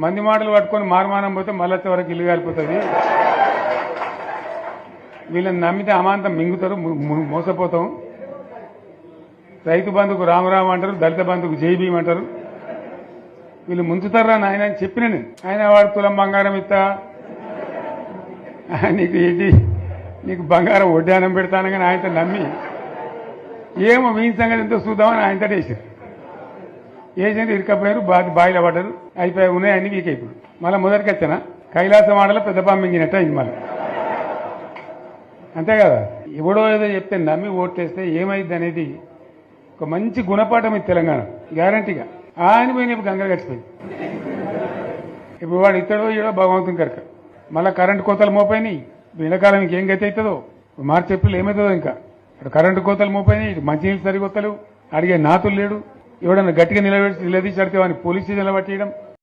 మంది మాటలు పట్టుకొని మారుమానం పోతే మళ్ళీ వరకు ఇల్లు కాలిపోతుంది. వీళ్ళని నమ్మితే అమాంతం మింగుతారు, మోసపోతాం. రైతు బంధుకు రామరామ అంటారు, దళిత బంధుకు జై భీమ్ అంటారు. వీళ్ళు ముంచుతారా నాయన అని చెప్పిన నేను. ఆయన వాడు తులం బంగారం ఇస్తా, నీకు ఏంటి, నీకు బంగారం వడ్డానం పెడతాను కానీ ఆయనతో నమ్మి ఏమో మీ సంగతి ఎంతో చూద్దామని ఆయనతో వేసారు. ఏజెంట్ ఇరుకపోయారు, బాయిలో పడ్డారు, అయిపోయి ఉన్నాయి అన్ని వీక్ అయిపోయి మళ్ళీ మొదటికి వచ్చానా కైలాసం ఆడలో పెద్ద పంపించినట్టు అయింది మళ్ళీ. అంతే కదా, ఎవడో ఏదో చెప్తే నమ్మి ఓటేస్తే ఏమైంది అనేది ఒక మంచి గుణపాఠం ఇది తెలంగాణ గ్యారంటీగా. ఆయన పోయిన ఇప్పుడు గంగలు గడిచిపోయింది. ఇప్పుడు వాడు ఇతడో ఏడో భగవంతుని కనుక మళ్ళీ కరెంటు కోతలు మోపోయినాయి. ఎండాకాలం ఇంకేం గతి అవుతుందో మార్చి ఏప్రిల్ ఏమవుతుందో. ఇంకా అక్కడ కరెంటు కోతలు మోపోయినాయి, ఇటు మంచినీళ్ళు సరికొత్తలు, అడిగే నాతులు లేడు. ఎవడన్నా గట్టిగా నిలదీసి అడితే వాడిని పోలీస్ స్టేషన్లో పట్టేయడం.